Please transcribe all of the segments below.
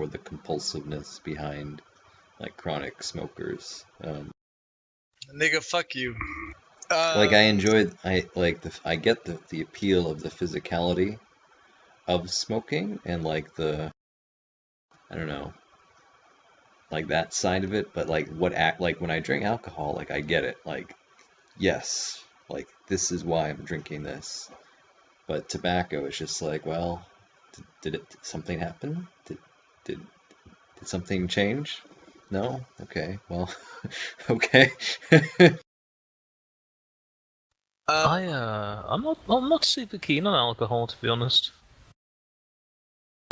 the compulsiveness behind like chronic smokers. Nigga, fuck you. Like I get the appeal of the physicality of smoking and like the, I don't know, like that side of it, but like like when I drink alcohol, like I get it, like yes, like this is why I'm drinking this. But tobacco is just like, well, did something happen? Did something change? No? Okay, well, okay. I'm not super keen on alcohol, to be honest.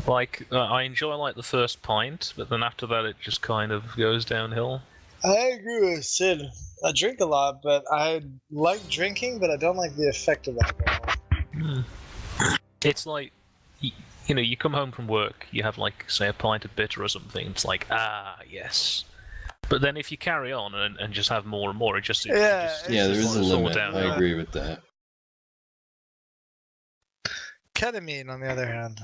Like, I enjoy like the first pint, but then after that it just kind of goes downhill. I agree with Sid. I drink a lot, but I like drinking, but I don't like the effect of alcohol. It's like, you know, you come home from work, you have like, say, a pint of bitter or something, it's like, ah, yes. But then if you carry on and just have more and more, it just... Yeah, there is a limit. I agree with that. Ketamine, on the other hand.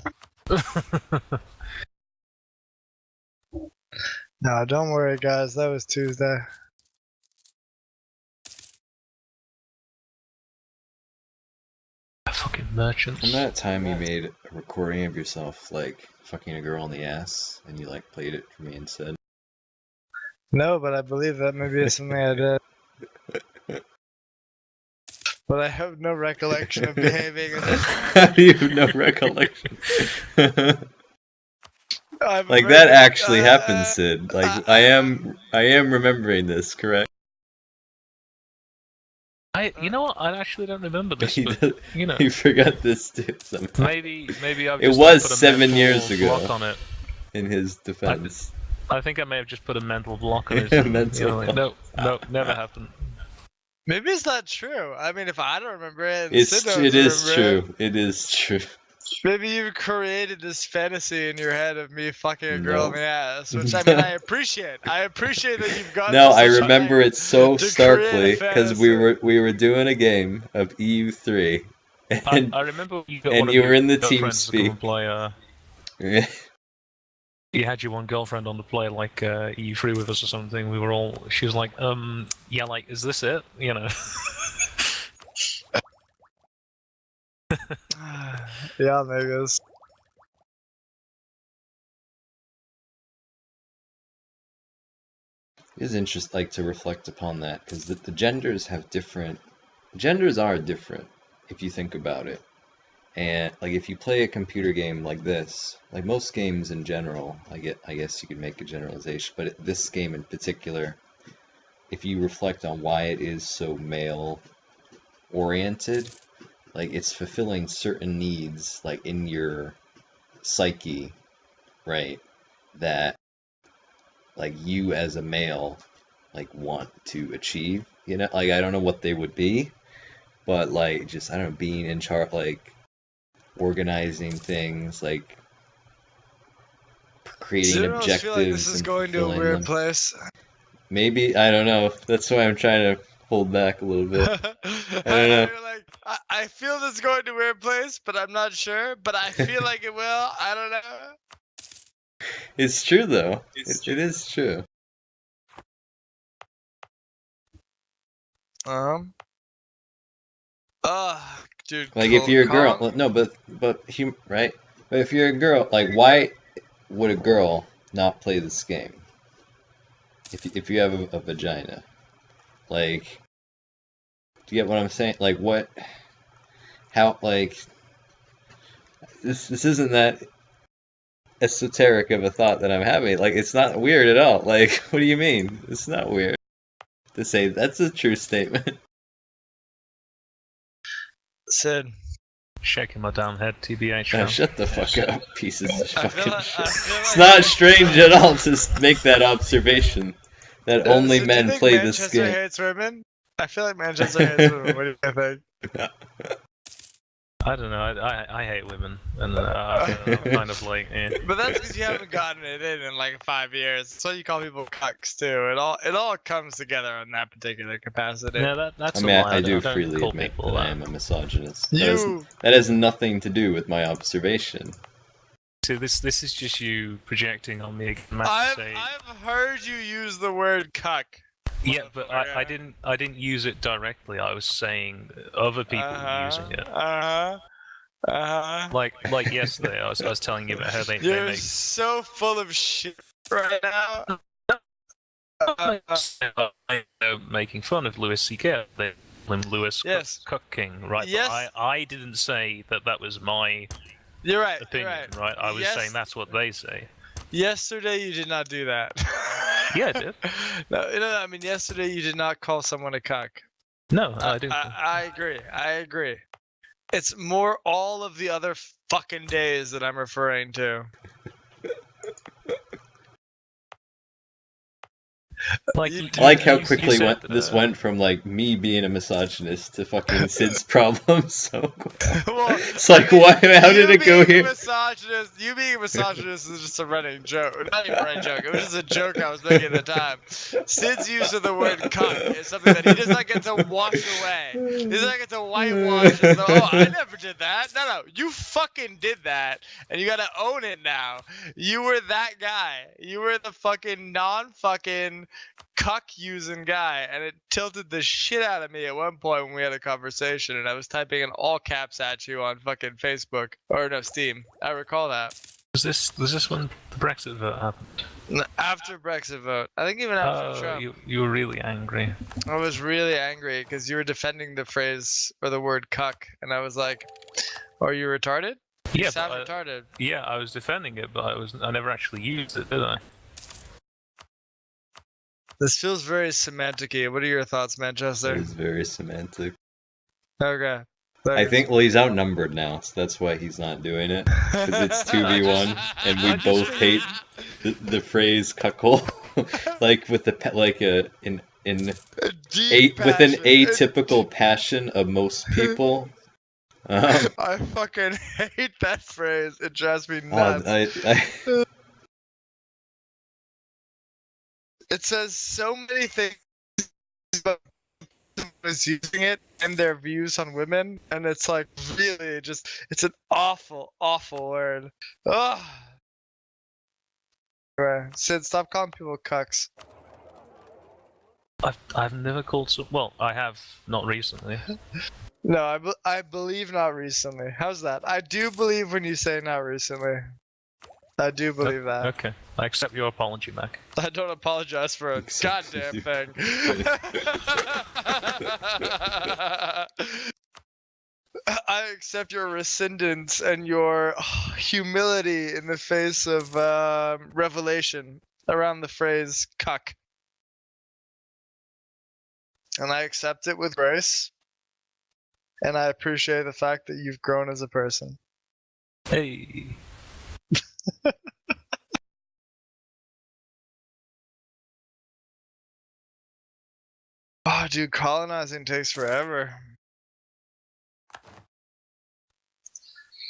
No, don't worry, guys. That was Tuesday. Fucking merchants. From that time you made a recording of yourself, like, fucking a girl in the ass, and you, like, played it for me instead. No, but I believe that maybe it's something I did. But I have no recollection of behaving in this. How do you have no recollection? Like, that actually happened, Sid. Like, I am remembering this, correct? You know what? I actually don't remember this, but, you know. You forgot this too, somehow. Maybe I've It just was put a 7 years mental ago. block on it. In his defense. I think I may have just put a mental block on it. No, never happened. Maybe it's not true. I mean, if I don't remember it, It is true. It is true. Maybe you've created this fantasy in your head of me fucking a girl in the ass, which I mean, I appreciate. I appreciate that you've got. No, I remember it so starkly because we were doing a game of EU4, and I remember you got and one of you your were in the girlfriends to come TeamSpeak. and play, you had your one girlfriend on to play like EU3 with us or something. We were all. She was like, yeah, like, is this it? You know. Yeah, maybe it's. It is interesting, like, to reflect upon that, because the genders have different. Genders are different if you think about it, and like if you play a computer game like this, like most games in general, I guess you could make a generalization, but this game in particular, if you reflect on why it is so male oriented, like it's fulfilling certain needs like in your psyche, right, that like you as a male like want to achieve, you know, like I don't know what they would be, but like just, I don't know, being in charge, like organizing things, like creating objectives. I feel like this is going to a weird place. Maybe, I don't know. That's why I'm trying to hold back a little bit. I don't know. Like, I feel this is going to a weird place, but I'm not sure. But I feel like it will. I don't know. It's true though. It is true. Dude. Like if you're a girl, no, but right? But if you're a girl, like why would a girl not play this game? If you have a vagina, like, do you get what I'm saying? Like what? How? Like this isn't that esoteric of a thought that I'm having. Like it's not weird at all. Like what do you mean? It's not weird to say that's a true statement. Sid. Shaking my damn head, TBH. Oh, shut the fuck up, pieces of fucking shit. It's like not strange at all to make that observation that only men play this game. Manchester hates women? I feel like Manchester hates women. What do you think? I don't know. I hate women, and I'm kind of like. But that's because you haven't gotten it in like 5 years. That's why you call people cucks too. It all comes together in that particular capacity. Yeah, that's. I mean, I do freely admit that I am a misogynist. That has nothing to do with my observation. So this is just you projecting on me again. I've heard you use the word cuck. Yeah, but I didn't use it directly. I was saying other people were using it. Like yesterday, I was telling you about how they You're make. so full of shit right now. Making fun of Louis C.K. They call him Louis Cook King, right? Yes. But I didn't say that was my You're right. opinion, you're right? I was saying that's what they say. Yesterday you did not do that. Yeah, I did. No, I mean yesterday you did not call someone a cuck. No, I didn't. I agree. It's more all of the other fucking days that I'm referring to. I like how quickly this went from like me being a misogynist to fucking Sid's problem. So well, it's like, why? How did it go here? You being a misogynist is just a running joke. Not even a running joke. It was just a joke I was making at the time. Sid's use of the word cunt is something that he does not get to wash away. He does not get to whitewash. Oh, I never did that. No, you fucking did that, and you gotta own it now. You were that guy. You were the fucking non-fucking cuck using guy, and it tilted the shit out of me at one point when we had a conversation, and I was typing in all caps at you on fucking Facebook or no Steam. I recall that. Was this when the Brexit vote happened? After Brexit vote, I think even after Trump. You were really angry. I was really angry because you were defending the phrase or the word cuck, and I was like, "Are you retarded? You sound retarded." Yeah, I was defending it, but I never actually used it, did I? This feels very semantic-y. What are your thoughts, Manchester? It is very semantic. Okay. I think, well, he's outnumbered now, so that's why he's not doing it. Because it's 2v1, and we both hate the phrase cuckold. Like with the with an atypical passion of most people. I fucking hate that phrase. It drives me nuts. It says so many things about is using it and their views on women, and it's like really just it's an awful word. Ugh. Anyway, Sid, stop calling people cucks. I've never called some. Well, I have not recently. No, I believe not recently. How's that? I do believe when you say not recently. I do believe that. Okay, I accept your apology, Mac. I don't apologize for a goddamn thing. I accept your rescindence and your humility in the face of revelation around the phrase cuck. And I accept it with grace. And I appreciate the fact that you've grown as a person. Hey. Oh, dude, colonizing takes forever.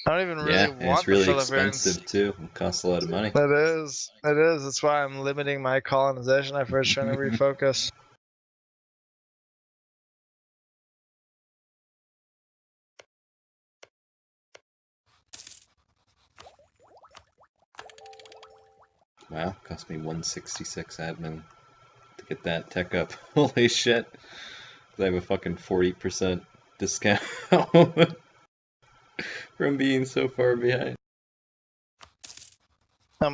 I don't even really want it's really the Philippines. expensive too. It costs a lot of money. It is. That's why I'm limiting my colonization efforts, trying to refocus. Wow, cost me 166 admin to get that tech up. Holy shit. I have a fucking 40% discount from being so far behind. I'm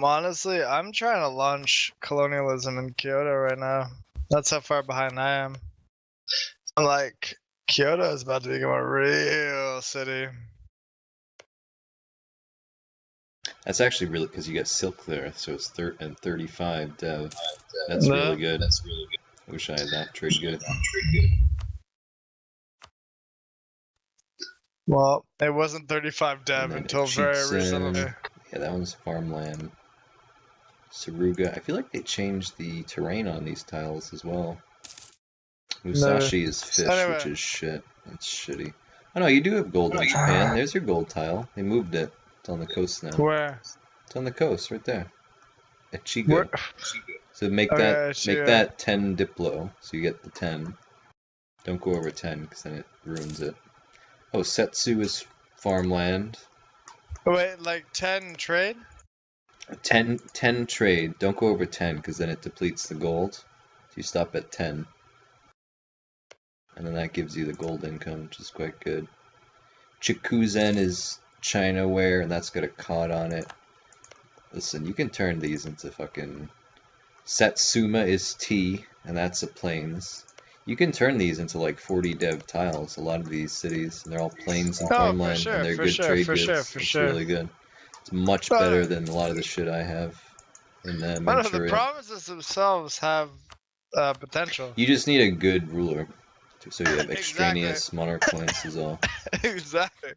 trying to launch colonialism in Kyoto right now. That's how far behind I am. I'm like, Kyoto is about to become a real city. That's actually really because you get silk there, so it's 35 dev. That's really good. I wish I had that trade good. Well, it wasn't 35 dev until very recently. Yeah, that one's farmland. Saruga. I feel like they changed the terrain on these tiles as well. Musashi is fish, which is shit. That's shitty. Oh no, you do have gold in Japan. There's your gold tile. They moved it. It's on the coast now. Where? It's on the coast, right there. At Chigo. So make that 10 Diplo, so you get the 10. Don't go over 10, because then it ruins it. Oh, Setsu is farmland. Wait, like 10 trade? 10 trade. Don't go over 10 because then it depletes the gold. So you stop at 10. And then that gives you the gold income, which is quite good. Chikuzen is China ware, and that's got a cod on it. Listen, you can turn these into fucking... Satsuma is tea, and that's a plains. You can turn these into like 40 dev tiles, a lot of these cities, and they're all plains and Oh, for farmland, sure, and they're for good sure, trade for goods. sure, for It's sure. really good. It's much Oh, better no. than a lot of the shit I have in Oh, no, the Manchuria. provinces themselves have potential. You just need a good ruler. So you have Exactly. extraneous monarch points is all. Exactly.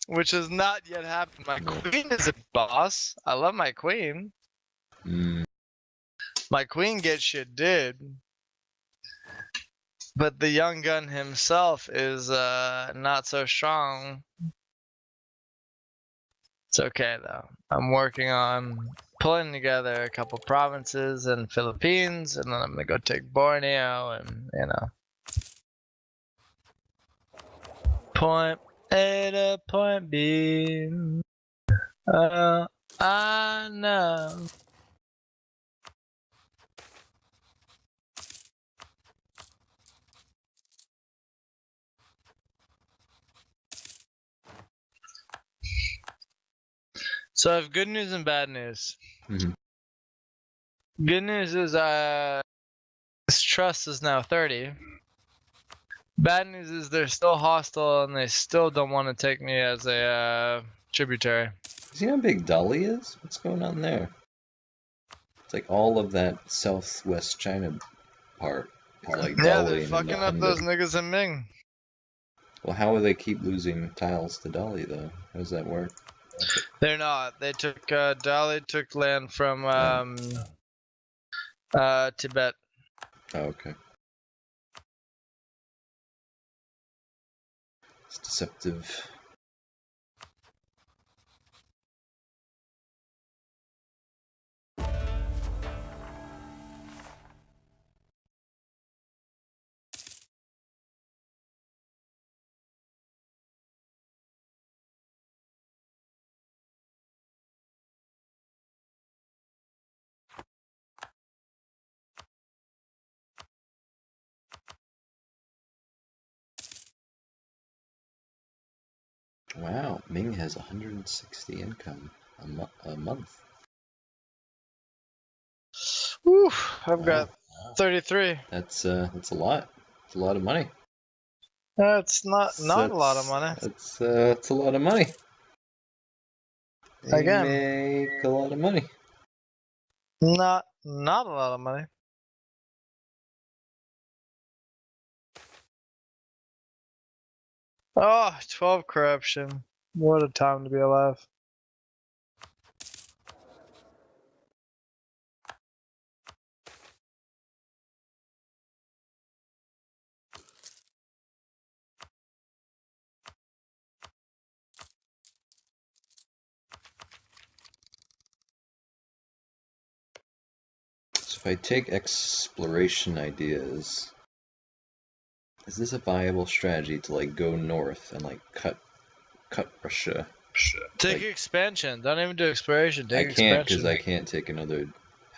Which has not yet happened. My No. queen is a boss. I love my queen. Mm. My queen gets shit did. But the young gun himself is not so strong. It's okay though. I'm working on pulling together a couple provinces in Philippines, and then I'm gonna go take Borneo, and you know, point A to point B. I know. So I have good news and bad news. Mhm. Good news is this trust is now 30. Bad news is they're still hostile and they still don't want to take me as a tributary. See how big Dali is? What's going on there? It's like all of that southwest China part is like Yeah, they're Dali and fucking up Independent. those niggas in Ming. Well, how will they keep losing tiles to Dali though? How does that work? They're not. They took Dali took land from Tibet. Oh, okay. It's deceptive. Wow, Ming has 160 income a month. Whew, I've Wow, got 33. that's a lot. It's a lot of money. That's not a lot of money. That's a lot of money. You Again. make a lot of money. Not a lot of money. Oh, 12 corruption. What a time to be alive. So if I take exploration ideas, is this a viable strategy to like go north and like cut Russia? Take Like- expansion. Don't even do exploration. I Take can't because expansion. I can't take another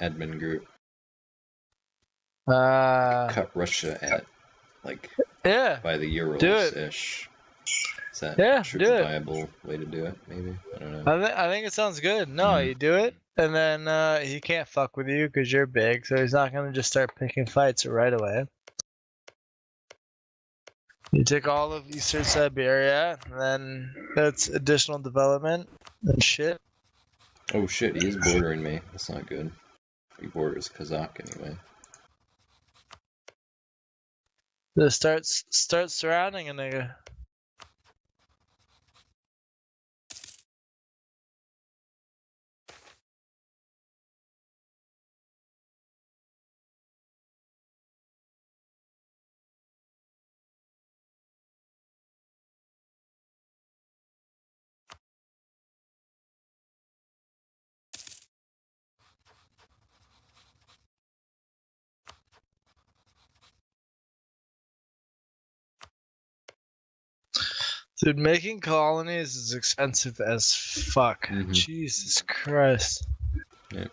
admin group. Uh, Cut Russia at like yeah. by the Do it. Urals-ish. Is that Yeah, true, do it. viable way to do it? Maybe I don't know. I think it sounds good. No, Mhm. you do it, and then he can't fuck with you because you're big, so he's not gonna just start picking fights right away. You take all of Eastern Siberia, and then that's additional development and shit. Oh shit, he is bordering me. That's not good. He borders Kazakh anyway. Just start surrounding a nigga. Dude, making colonies is expensive as fuck. Mhm. Jesus Christ. Yeah.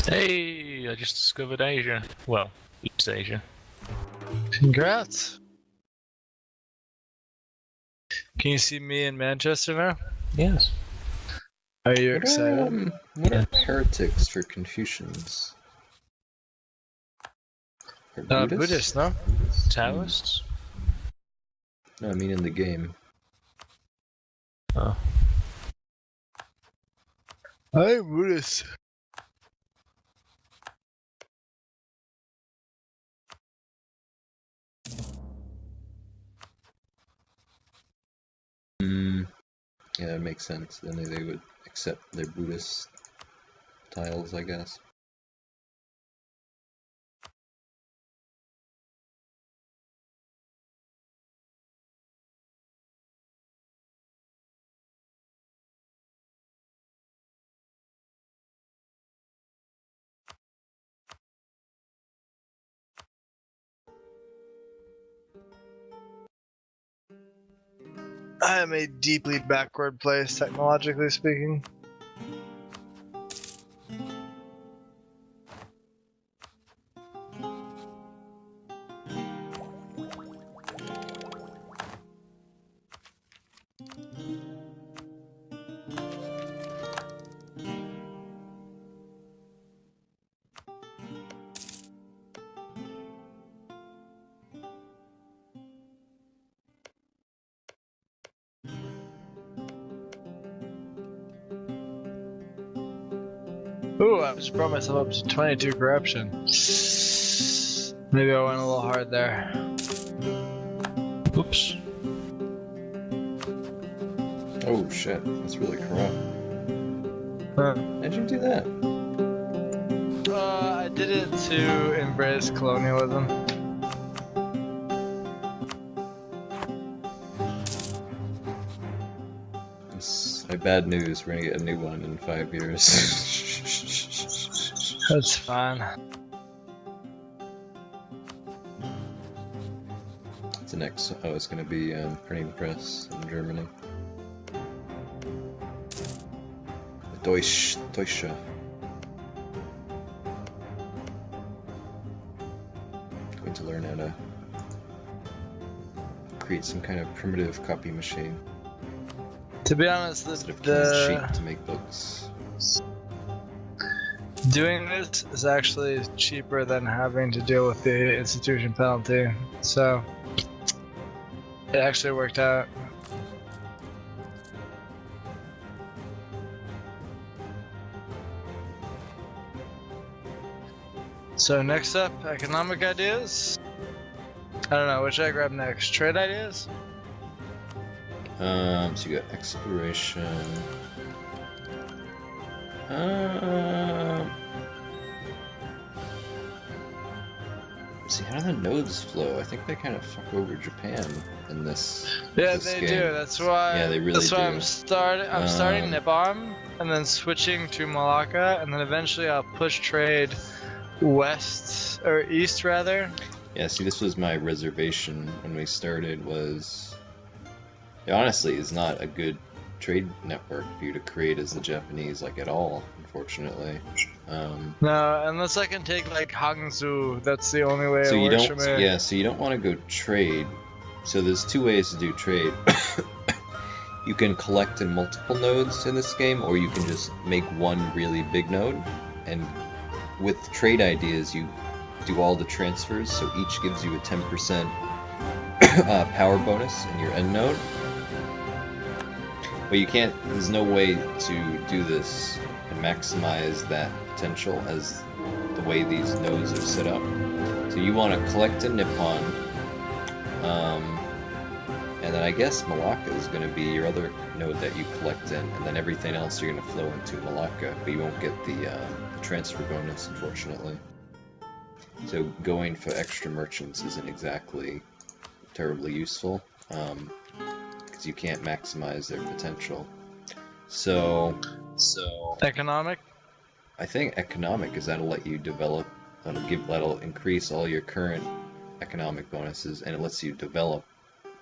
Hey, I just discovered Asia. Well, East Asia. Congrats. Can you see me in Manchester now? Yes. Are you excited? What are heretics for Confucians? Or Buddhist, no? Taoists? No, I mean in the game. Oh. I'm Buddhist. Yeah, that makes sense. Then they would accept their Buddhist tiles, I guess. I am a deeply backward place, technologically speaking. Ooh, I just brought myself up to 22 corruption. Maybe I went a little hard there. Oops. Oh shit, that's really corrupt. Huh. How'd you do that? I did it to embrace colonialism. Bad news, we're gonna get a new one in 5 years. That's fine. The next, oh, it's gonna be printing press in Germany. Deutsche. Going to learn how to create some kind of primitive copy machine. To be honest, Instead of canned sheet to make books. Doing this is actually cheaper than having to deal with the institution penalty, so it actually worked out. So next up, economic ideas. I don't know, which should I grab next? Trade ideas? So you got exploration. See, how do the nodes flow? I think they kind of fuck over Japan in this. Yeah, this they game. do. That's why. Yeah, they really That's why do. I'm starting Nippon, and then switching to Malacca, and then eventually I'll push trade west or east rather. Yeah, see, this was my reservation when we started. It honestly is not a good trade network for you to create as the Japanese, like at all, unfortunately. No, unless I can take like Hangzhou, that's the only way So it you works don't, for me. yeah. So you don't want to go trade. So there's two ways to do trade. You can collect in multiple nodes in this game, or you can just make one really big node. And with trade ideas, you do all the transfers, so each gives you a 10% power bonus in your end node. But you can't, there's no way to do this and maximize that potential as the way these nodes are set up. So you want to collect in Nippon, and then I guess Malacca is going to be your other node that you collect in, and then everything else you're going to flow into Malacca, but you won't get the transfer bonus, unfortunately. So going for extra merchants isn't exactly terribly useful, because you can't maximize their potential. So Economic? I think economic is that'll let you develop, that'll increase all your current economic bonuses, and it lets you develop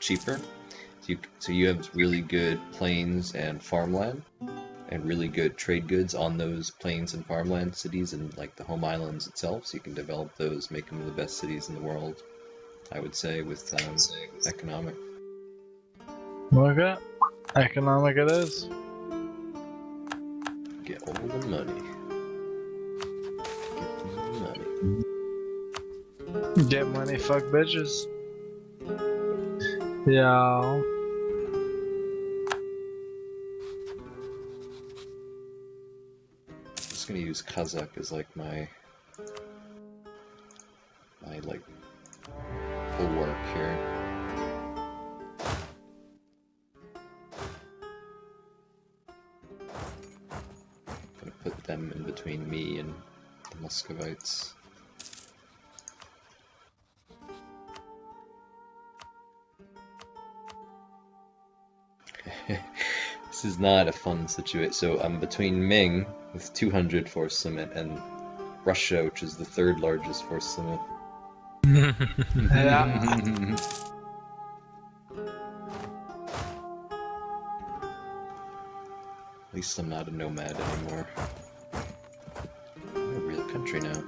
cheaper. So you have really good plains and farmland, and really good trade goods on those plains and farmland cities and like the home islands itself, so you can develop those, make them the best cities in the world, I would say, with economic. Okay. Economic it is. Get all the money. Get the money. Get money, fuck bitches. Yeah. I'm just gonna use Kazakh as like my like bulwark here. Gonna put them in between me and the Muscovites. This is not a fun situation. So I'm between Ming with 200 force limit and Russia, which is the third largest force limit. Yeah. At least I'm not a nomad anymore. I'm a real country now.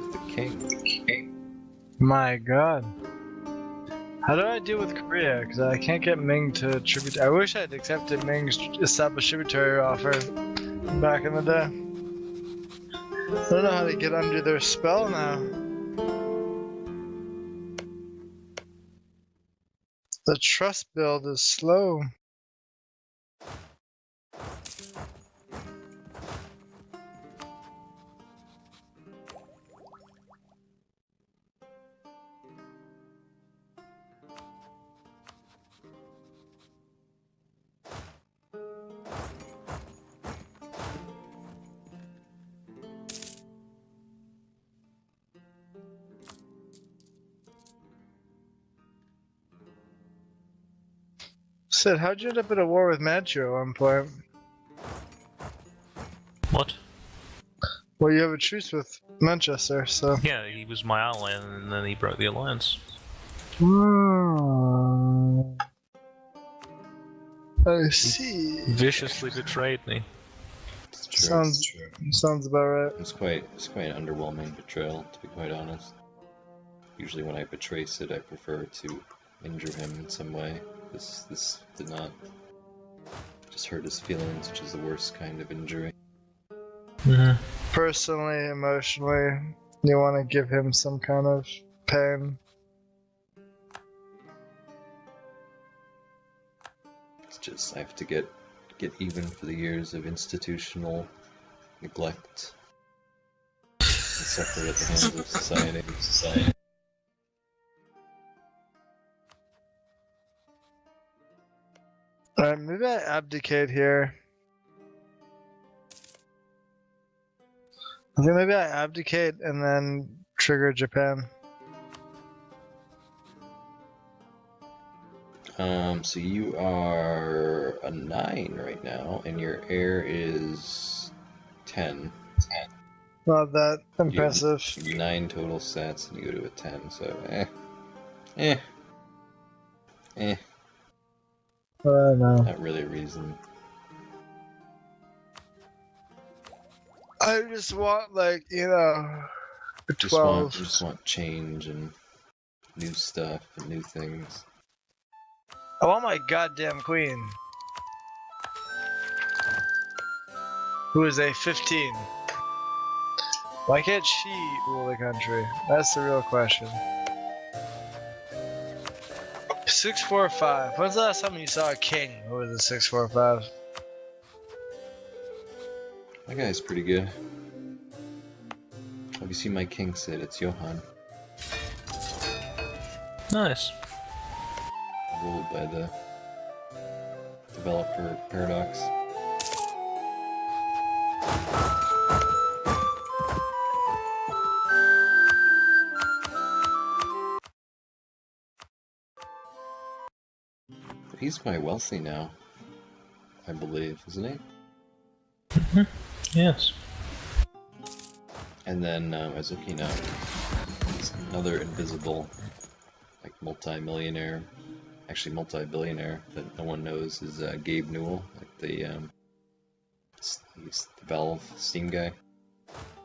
With the king. My god. How do I deal with Korea? Because I can't get Ming to tribute. I wish I'd accepted Ming's established tributary offer back in the day. I don't know how to get under their spell now. The trust build is slow. Sid, how'd you end up in a war with Manchu at one point? What? Well, you have a truce with Manchester, so. Yeah, he was my ally, and then he broke the alliance. I see. Viciously betrayed me. It's true. Sounds about right. It's quite an underwhelming betrayal, to be quite honest. Usually when I betray Sid, I prefer to injure him in some way. This did not. Just hurt his feelings, which is the worst kind of injury. Personally, emotionally, you want to give him some kind of pain. It's just I have to get even for the years of institutional neglect and suffer at the hands of society. Alright, maybe I abdicate here. I think maybe I abdicate and then trigger Japan. So you are a 9 right now, and your heir is 10. Not that impressive. You have 9 total stats, and you go to a 10, so I don't know. not really a reason. I just want, like, a 12. Just want change and new stuff and new things. I want my goddamn queen. Who is a 15. Why can't she rule the country? That's the real question. 645. When's the last time you saw a king who was a 645? That guy's pretty good. Have you seen my king, Sid? It's Johan. Nice. Ruled by the developer Paradox. He's quite wealthy now, I believe, isn't he? Yes. And then I was looking up another invisible, like multi-millionaire, actually multi-billionaire that no one knows is Gabe Newell, like he's the Valve Steam guy.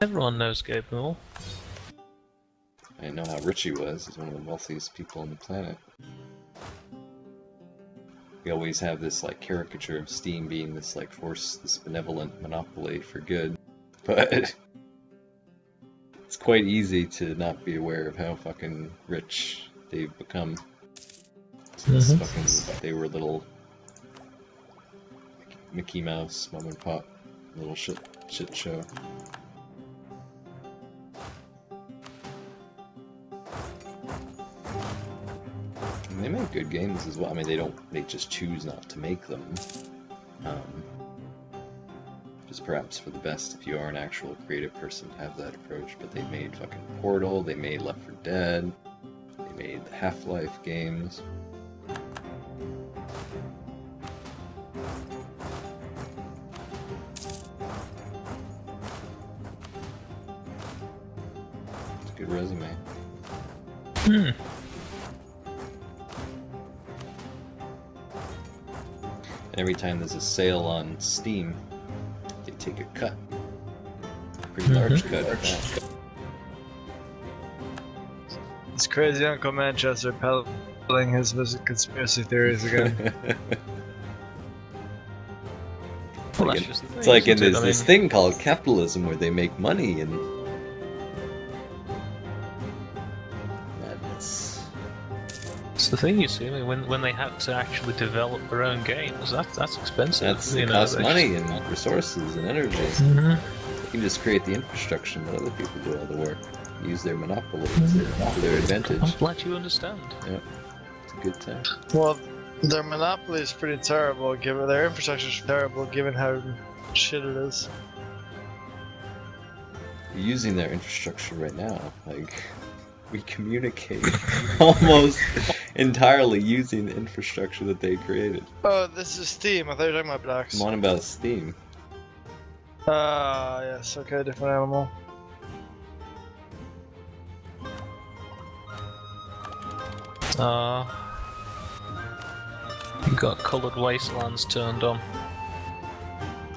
Everyone knows Gabe Newell. I didn't know how rich he was. He's one of the wealthiest people on the planet. We always have this like caricature of Steam being this like this benevolent monopoly for good, but it's quite easy to not be aware of how fucking rich they've become. Since fucking they were little Mickey Mouse mom and pop little shit show. They make good games as well. I mean, they just choose not to make them. Just perhaps for the best if you are an actual creative person to have that approach. But they made fucking Portal, they made Left 4 Dead, they made the Half-Life games. It's a good resume. And every time there's a sale on Steam, they take a cut. Pretty large cut at that. It's crazy Uncle Manchester peddling his conspiracy theories again. Well, that's just the thing, It's like in isn't it? this thing called capitalism where they make money and It's the thing, you see. I mean, when they have to actually develop their own games, that's expensive. it costs money and resources and energy. You can just create the infrastructure and let other people do all the work. Use their monopoly to their advantage. I'm glad you understand. Yeah, it's a good time. Well, their monopoly is pretty terrible. Given their infrastructure is terrible, given how shit it is. You're using their infrastructure right now. Like, we communicate almost entirely using the infrastructure that they created. Oh, this is Steam. I thought you were talking about blocks. I'm on about Steam. Yes. Okay, different animal. You got Coloured Wastelands turned on.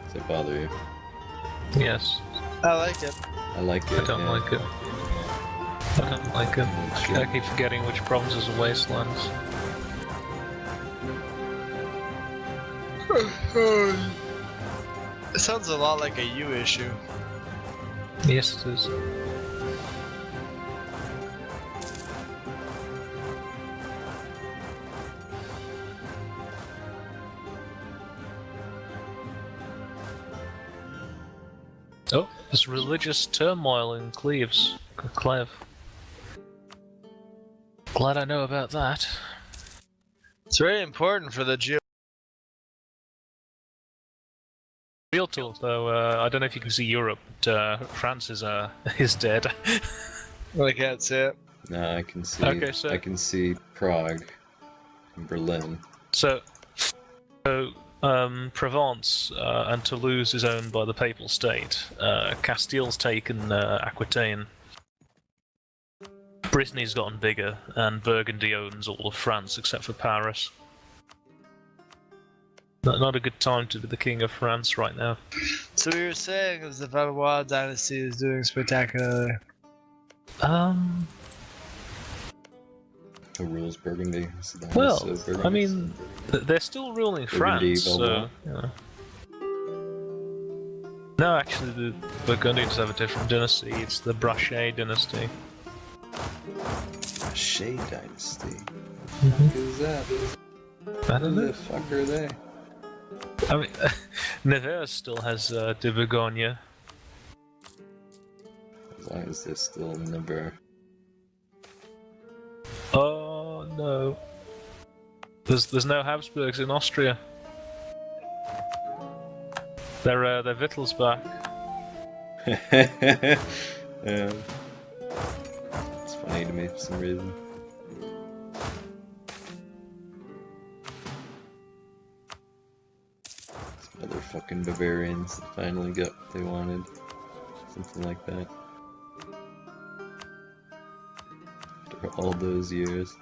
Does that bother you? Yes. I like it. I like it. I don't like it. I don't like it. I keep forgetting which provinces are wastelands. It sounds a lot like a you issue. Yes, it is. Oh, there's religious turmoil in Cleves. Cleve. Glad I know about that. It's very important for the Real talk, though, I don't know if you can see Europe, but France is dead. I can't see it. No, I can see. Okay, so- I can see Prague and Berlin. So Provence and Toulouse is owned by the Papal State. Castile's taken Aquitaine. Brittany's gotten bigger, and Burgundy owns all of France except for Paris. Not a good time to be the king of France right now. So what you're saying is the Valois dynasty is doing spectacularly. Who rules Burgundy? Well, I mean, they're still ruling Burgundy, France, so... Yeah. No, actually, the Burgundians have a different dynasty. It's the Brachet dynasty. Shade Dynasty. What the fuck is that? I don't Who know. the fuck are they? I mean, Nevers still has de Bourgogne. As long as they're still number. Oh no. There's no Habsburgs in Austria. They're Wittelsbach. Yeah. It's funny to me for some reason. Other fucking Bavarians that finally got what they wanted. Something like that. After all those years.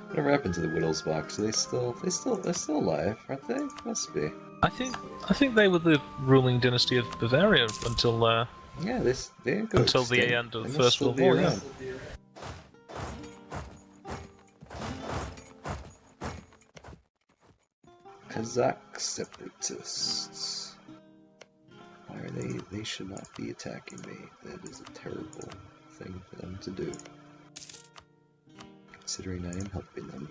Whatever happened to the Wittelsbachs? They're still alive, aren't they? Must be. I think they were the ruling dynasty of Bavaria until Yeah, they didn't go until the extinct. end of They the must First still World be War. Yeah. around. Kazakh separatists. Why are they? They should not be attacking me. That is a terrible thing for them to do. Considering I am helping them.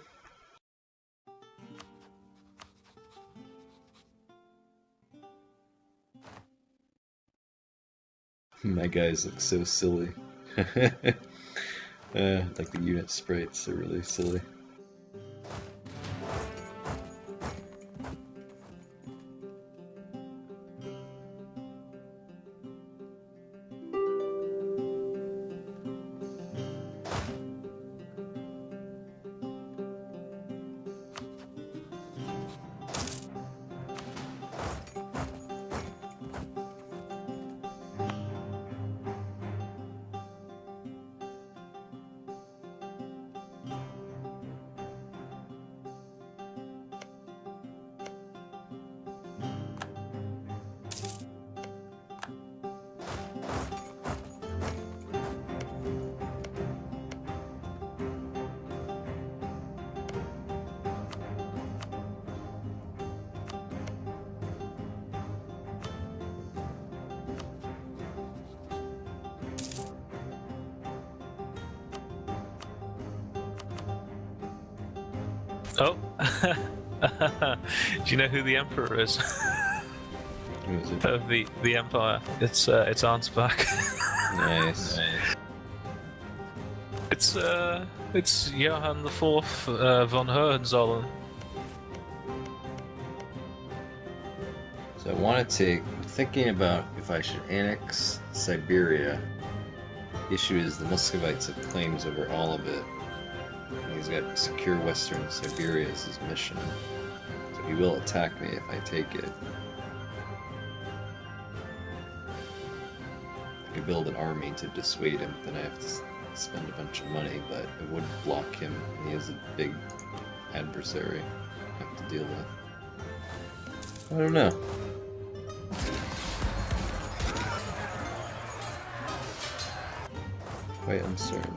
My guys look so silly. Like the unit sprites are really silly. Oh, do you know who the emperor is Who is it? of the empire? It's Ansbach. Nice. It's Johann the Fourth von Hohenzollern. So I want to take. I'm thinking about if I should annex Siberia. The issue is the Muscovites have claims over all of it. And he's got secure Western Siberia as his mission. So he will attack me if I take it. I could build an army to dissuade him, then I have to spend a bunch of money, but it would block him. He is a big adversary I have to deal with. I don't know. Quite uncertain.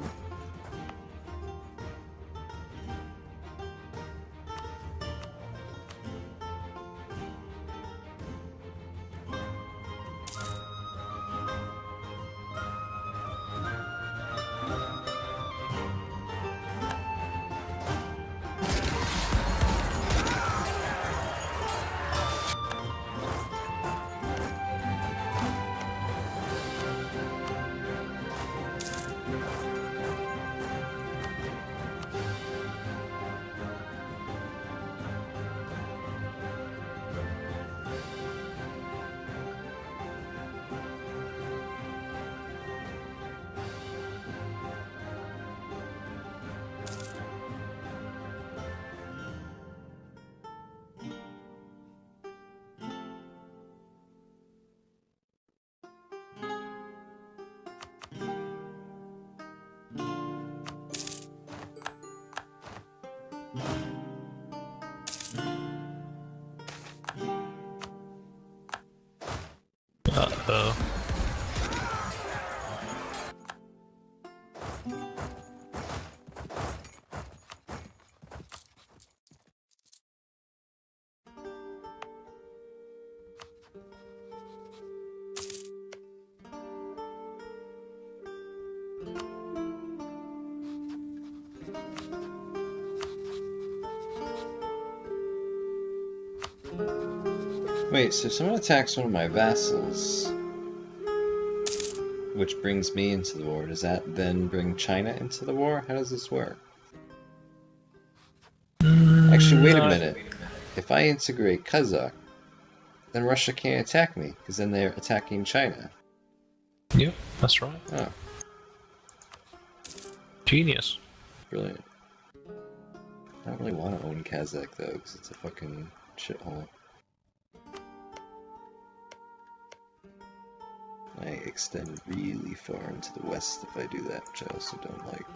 Uh-oh. Wait, so if someone attacks one of my vassals, which brings me into the war, does that then bring China into the war? How does this work? Actually, wait a minute. If I integrate Kazakh, then Russia can't attack me, because then they're attacking China. Yep, that's right. Oh, Genius. brilliant. I don't really want to own Kazakh, though, because it's a fucking shithole. I extend really far into the west if I do that, which I also don't like.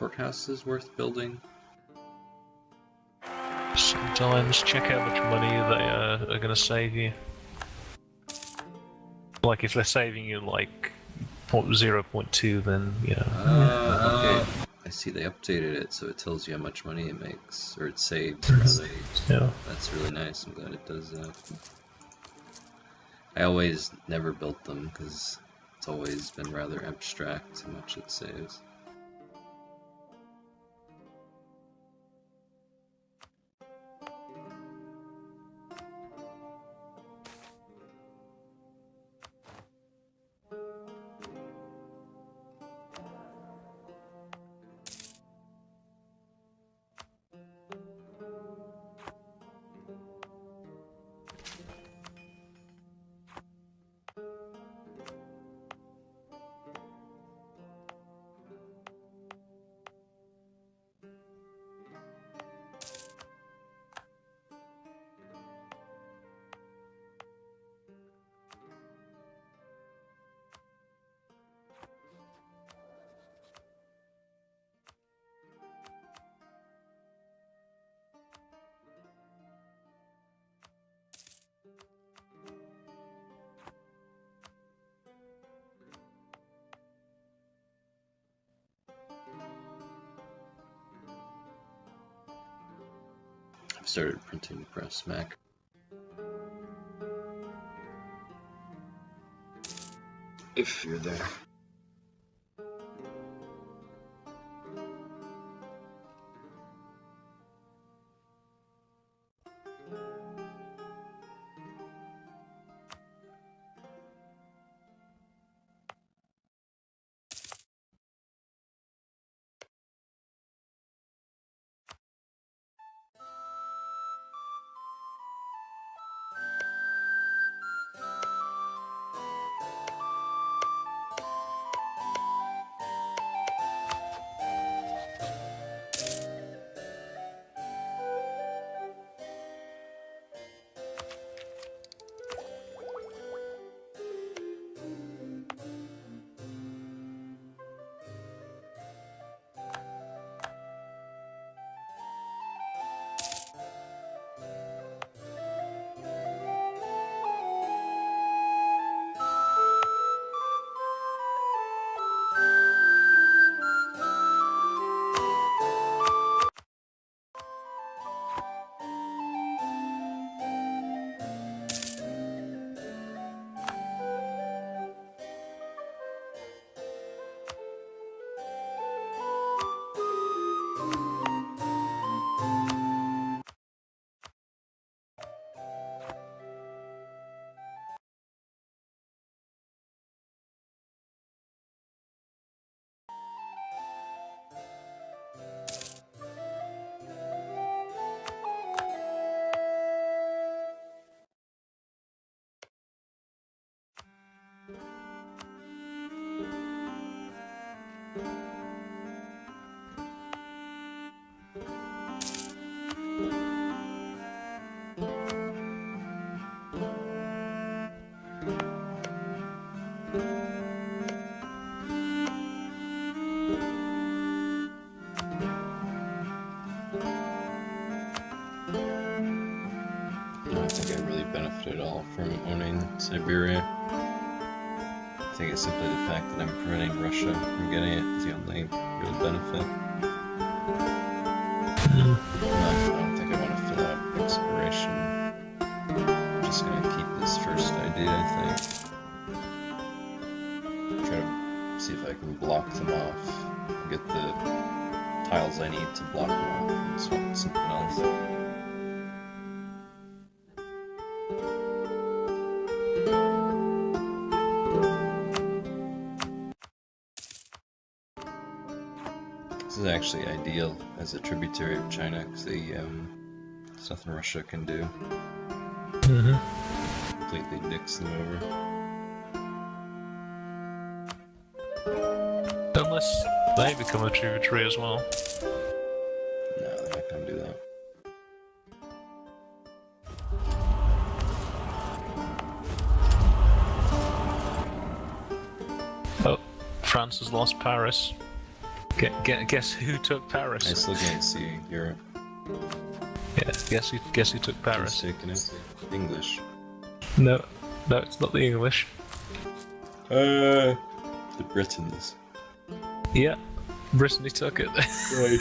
courthouses worth building? Sometimes check how much money they are going to save you. Like if they're saving you like 0.2, then you know. Okay. I see they updated it, so it tells you how much money it makes, or it saves rather. Yeah. That's really nice. I'm glad it does that. I always never built them because it's always been rather abstract how much it saves. I've started printing press Mac. If you're there. I don't think I really benefit at all from owning Siberia. I think it's simply the fact that I'm preventing Russia from getting it is the only real benefit. I don't think I want to fill out exploration. I'm just going to keep this first idea, I think. Try to see if I can block them off. Get the tiles I need to block them off and swap something else. This is actually ideal as a tributary of China because there's nothing Russia can do. Completely dicks them over. Unless they become a tributary as well. No, they're not gonna do that. Oh, France has lost Paris. Guess who took I Paris? still can't see Europe. Yeah, guess who took Who's Paris? taking it? English. No, it's not the English. The Britons. Yeah, Brittany took it. Right.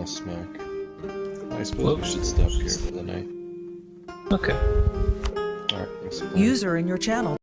smack. I suppose we should stop here for the night. Okay. Alright, thanks for playing. User in your channel